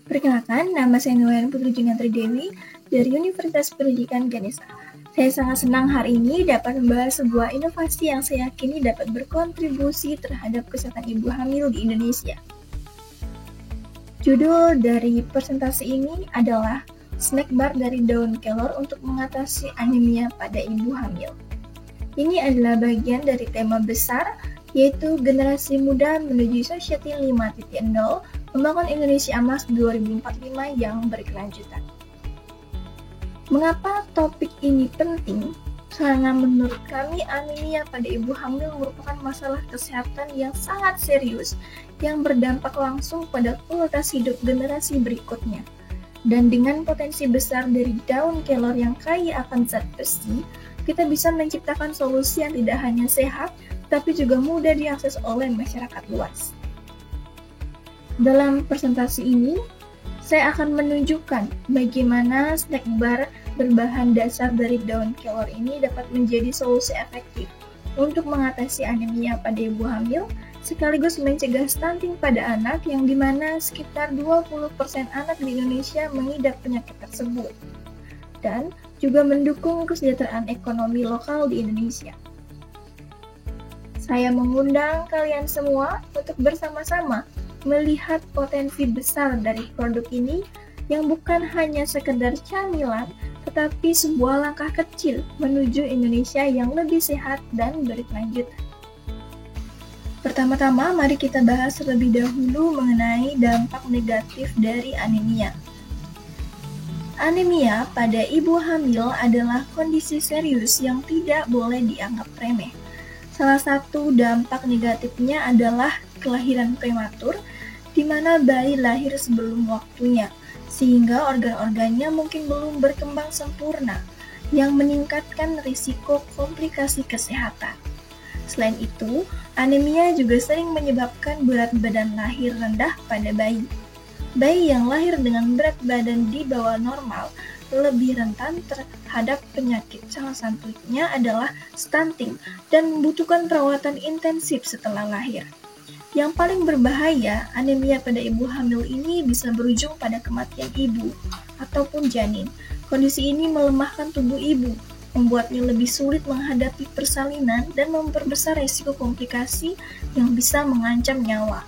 Perkenalkan, nama saya Nurayan Putri Junantri Dewi dari Universitas Pendidikan Ganesha. Saya sangat senang hari ini dapat membahas sebuah inovasi yang saya yakini dapat berkontribusi terhadap kesehatan ibu hamil di Indonesia. Judul dari presentasi ini adalah snack bar dari daun kelor untuk mengatasi anemia pada ibu hamil. Ini adalah bagian dari tema besar, yaitu generasi muda menuju Society 5.0, membangun Indonesia Emas 2045 yang berkelanjutan. Mengapa topik ini penting? Karena menurut kami anemia pada ibu hamil merupakan masalah kesehatan yang sangat serius yang berdampak langsung pada kualitas hidup generasi berikutnya. Dan dengan potensi besar dari daun kelor yang kaya akan zat besi, kita bisa menciptakan solusi yang tidak hanya sehat, tapi juga mudah diakses oleh masyarakat luas. Dalam presentasi ini, saya akan menunjukkan bagaimana snack bar berbahan dasar dari daun kelor ini dapat menjadi solusi efektif untuk mengatasi anemia pada ibu hamil, sekaligus mencegah stunting pada anak yang dimana sekitar 20% anak di Indonesia mengidap penyakit tersebut, dan juga mendukung kesejahteraan ekonomi lokal di Indonesia. Saya mengundang kalian semua untuk bersama-sama melihat potensi besar dari produk ini yang bukan hanya sekedar camilan, tetapi sebuah langkah kecil menuju Indonesia yang lebih sehat dan berkelanjutan. Pertama-tama, mari kita bahas terlebih dahulu mengenai dampak negatif dari anemia. Anemia pada ibu hamil adalah kondisi serius yang tidak boleh dianggap remeh. Salah satu dampak negatifnya adalah kelahiran prematur, di mana bayi lahir sebelum waktunya, sehingga organ-organnya mungkin belum berkembang sempurna, yang meningkatkan risiko komplikasi kesehatan. Selain itu, anemia juga sering menyebabkan berat badan lahir rendah pada bayi. Bayi yang lahir dengan berat badan di bawah normal lebih rentan terhadap penyakit. Salah satunya adalah stunting dan membutuhkan perawatan intensif setelah lahir. Yang paling berbahaya, anemia pada ibu hamil ini bisa berujung pada kematian ibu ataupun janin. Kondisi ini melemahkan tubuh ibu, membuatnya lebih sulit menghadapi persalinan dan memperbesar risiko komplikasi yang bisa mengancam nyawa.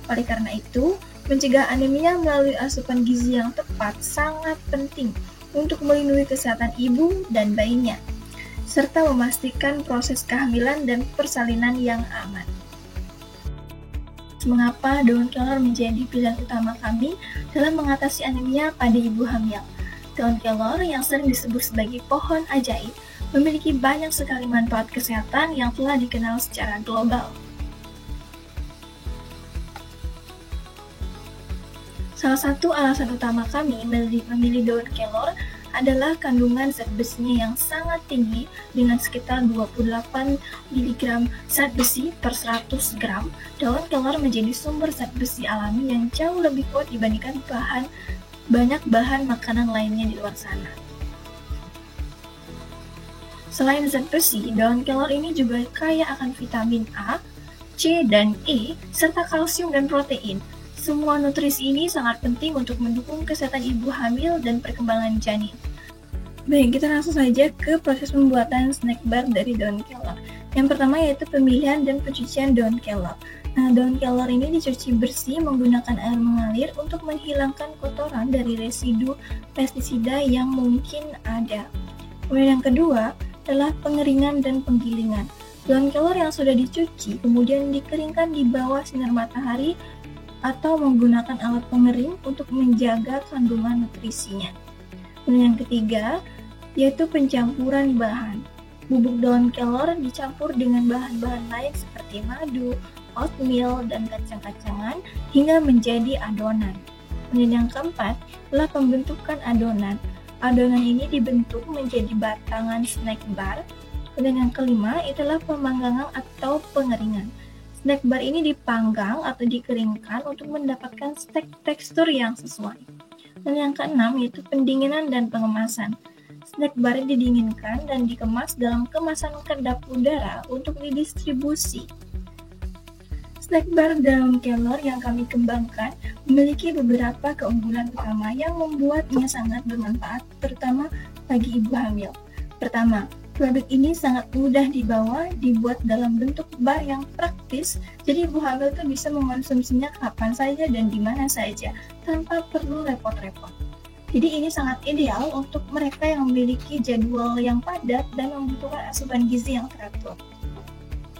Oleh karena itu, mencegah anemia melalui asupan gizi yang tepat sangat penting untuk melindungi kesehatan ibu dan bayinya, serta memastikan proses kehamilan dan persalinan yang aman. Mengapa daun kelor menjadi pilihan utama kami dalam mengatasi anemia pada ibu hamil? Daun kelor yang sering disebut sebagai pohon ajaib memiliki banyak sekali manfaat kesehatan yang telah dikenal secara global. Salah satu alasan utama kami memilih daun kelor adalah kandungan zat besinya yang sangat tinggi dengan sekitar 28 mg zat besi per 100 gram. Daun kelor menjadi sumber zat besi alami yang jauh lebih kuat dibandingkan banyak bahan makanan lainnya di luar sana. Selain zat besi, daun kelor ini juga kaya akan vitamin A, C, dan E, serta kalsium dan protein. Semua nutrisi ini sangat penting untuk mendukung kesehatan ibu hamil dan perkembangan janin. Baik, kita langsung saja ke proses pembuatan snack bar dari daun kelor. Yang pertama yaitu pemilihan dan pencucian daun kelor. Nah, daun kelor ini dicuci bersih menggunakan air mengalir untuk menghilangkan kotoran dari residu pestisida yang mungkin ada. Kemudian yang kedua adalah pengeringan dan penggilingan. Daun kelor yang sudah dicuci kemudian dikeringkan di bawah sinar matahari atau menggunakan alat pengering untuk menjaga kandungan nutrisinya. Dan yang ketiga, yaitu pencampuran bahan. Bubuk daun kelor dicampur dengan bahan-bahan lain seperti madu, oatmeal, dan kacang-kacangan hingga menjadi adonan. Dan yang keempat adalah pembentukan adonan. Adonan ini dibentuk menjadi batangan snack bar. Dan yang kelima itulah pemanggangan atau pengeringan. Snack bar ini dipanggang atau dikeringkan untuk mendapatkan tekstur yang sesuai. Dan yang keenam yaitu pendinginan dan pengemasan. Snack bar didinginkan dan dikemas dalam kemasan kedap udara untuk didistribusi. Snack bar daun kelor yang kami kembangkan memiliki beberapa keunggulan utama yang membuatnya sangat bermanfaat, terutama bagi ibu hamil. Pertama, produk ini sangat mudah dibawa, dibuat dalam bentuk bar yang praktis, jadi ibu hamil tuh bisa mengonsumsinya kapan saja dan di mana saja, tanpa perlu repot-repot. Jadi ini sangat ideal untuk mereka yang memiliki jadwal yang padat dan membutuhkan asupan gizi yang teratur.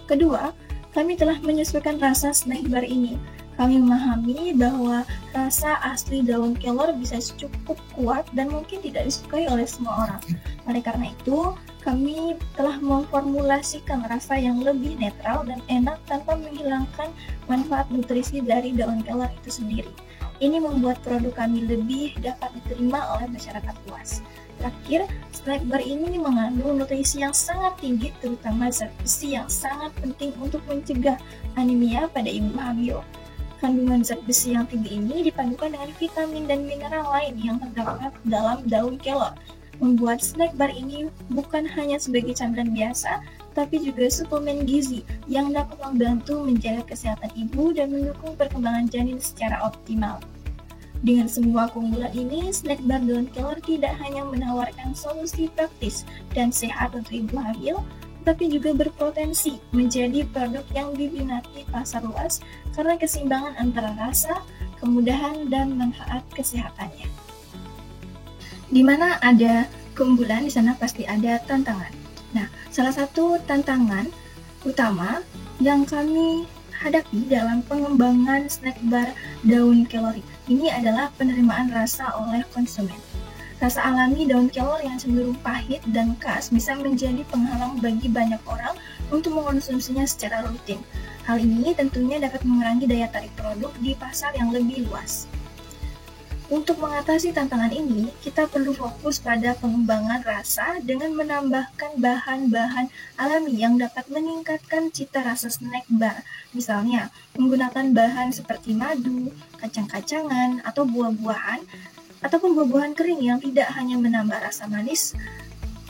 Kedua, kami telah menyesuaikan rasa snack bar ini. Kami memahami bahwa rasa asli daun kelor bisa cukup kuat dan mungkin tidak disukai oleh semua orang. Oleh karena itu, kami telah memformulasikan rasa yang lebih netral dan enak tanpa menghilangkan manfaat nutrisi dari daun kelor itu sendiri. Ini membuat produk kami lebih dapat diterima oleh masyarakat luas. Terakhir, snack bar ini mengandung nutrisi yang sangat tinggi, terutama zat besi yang sangat penting untuk mencegah anemia pada ibu hamil. Kandungan zat besi yang tinggi ini dipadukan dengan vitamin dan mineral lain yang terdapat dalam daun kelor, membuat snack bar ini bukan hanya sebagai camilan biasa, tapi juga suplemen gizi yang dapat membantu menjaga kesehatan ibu dan mendukung perkembangan janin secara optimal. Dengan semua keunggulan ini, snack bar daun kelor tidak hanya menawarkan solusi praktis dan sehat untuk ibu hamil, tapi juga berpotensi menjadi produk yang diminati pasar luas karena keseimbangan antara rasa, kemudahan, dan manfaat kesehatannya. Di mana ada keunggulan, di sana pasti ada tantangan. Nah, salah satu tantangan utama yang kami hadapi dalam pengembangan snack bar daun kelor ini adalah penerimaan rasa oleh konsumen. Rasa alami daun kelor yang cenderung pahit dan khas bisa menjadi penghalang bagi banyak orang untuk mengkonsumsinya secara rutin. Hal ini tentunya dapat mengurangi daya tarik produk di pasar yang lebih luas. Untuk mengatasi tantangan ini, kita perlu fokus pada pengembangan rasa dengan menambahkan bahan-bahan alami yang dapat meningkatkan cita rasa snack bar. Misalnya, menggunakan bahan seperti madu, kacang-kacangan, atau buah-buahan, ataupun buah-buahan kering yang tidak hanya menambah rasa manis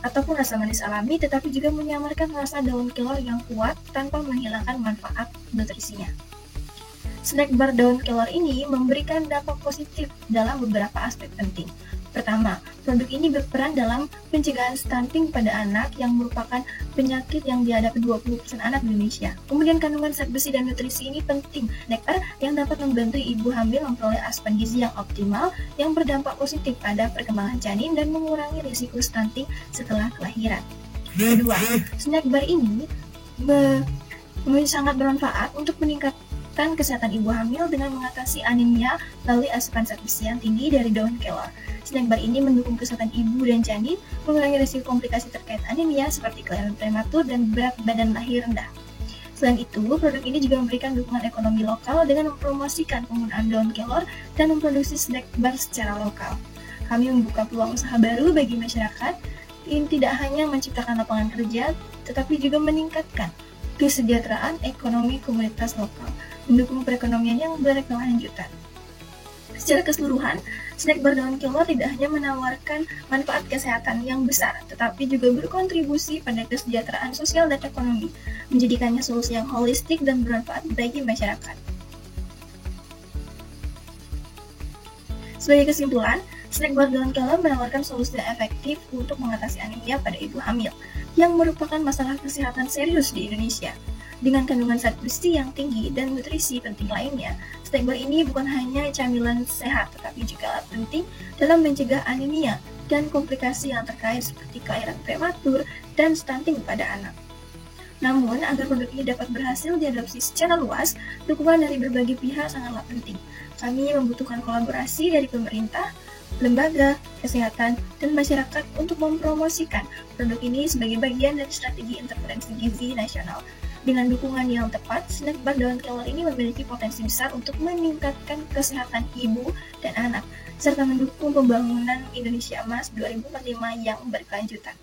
ataupun rasa manis alami, tetapi juga menyamarkan rasa daun kelor yang kuat tanpa menghilangkan manfaat nutrisinya. Snack bar daun kelor ini memberikan dampak positif dalam beberapa aspek penting. Pertama, produk ini berperan dalam pencegahan stunting pada anak yang merupakan penyakit yang dihadapi 20% anak di Indonesia. Kemudian kandungan zat besi dan nutrisi ini penting, snack bar yang dapat membantu ibu hamil memperoleh asupan gizi yang optimal yang berdampak positif pada perkembangan janin dan mengurangi risiko stunting setelah kelahiran. Kedua, snack bar ini sangat bermanfaat untuk meningkatkan kesehatan ibu hamil dengan mengatasi anemia melalui asupan zat besi yang tinggi dari daun kelor. Snack bar ini mendukung kesehatan ibu dan janin, mengurangi risiko komplikasi terkait anemia seperti kelahiran prematur dan berat badan lahir rendah. Selain itu, produk ini juga memberikan dukungan ekonomi lokal dengan mempromosikan penggunaan daun kelor dan memproduksi snack bar secara lokal. Kami membuka peluang usaha baru bagi masyarakat, yang tidak hanya menciptakan lapangan kerja, tetapi juga meningkatkan kesejahteraan ekonomi komunitas lokal, mendukung perekonomian yang berkelanjutan. Secara keseluruhan, snack bar daun kelor tidak hanya menawarkan manfaat kesehatan yang besar, tetapi juga berkontribusi pada kesejahteraan sosial dan ekonomi, menjadikannya solusi yang holistik dan bermanfaat bagi masyarakat. Sebagai kesimpulan, snack bar daun kelor menawarkan solusi yang efektif untuk mengatasi anemia pada ibu hamil, yang merupakan masalah kesehatan serius di Indonesia. Dengan kandungan zat besi yang tinggi dan nutrisi penting lainnya, snack bar ini bukan hanya camilan sehat, tetapi juga penting dalam mencegah anemia dan komplikasi yang terkait seperti kelahiran prematur dan stunting pada anak. Namun, agar produk ini dapat berhasil diadopsi secara luas, dukungan dari berbagai pihak sangatlah penting. Kami membutuhkan kolaborasi dari pemerintah, lembaga, kesehatan, dan masyarakat untuk mempromosikan produk ini sebagai bagian dari strategi intervensi gizi nasional. Dengan dukungan yang tepat, snack bar daun kelor ini memiliki potensi besar untuk meningkatkan kesehatan ibu dan anak, serta mendukung pembangunan Indonesia Emas 2045 yang berkelanjutan.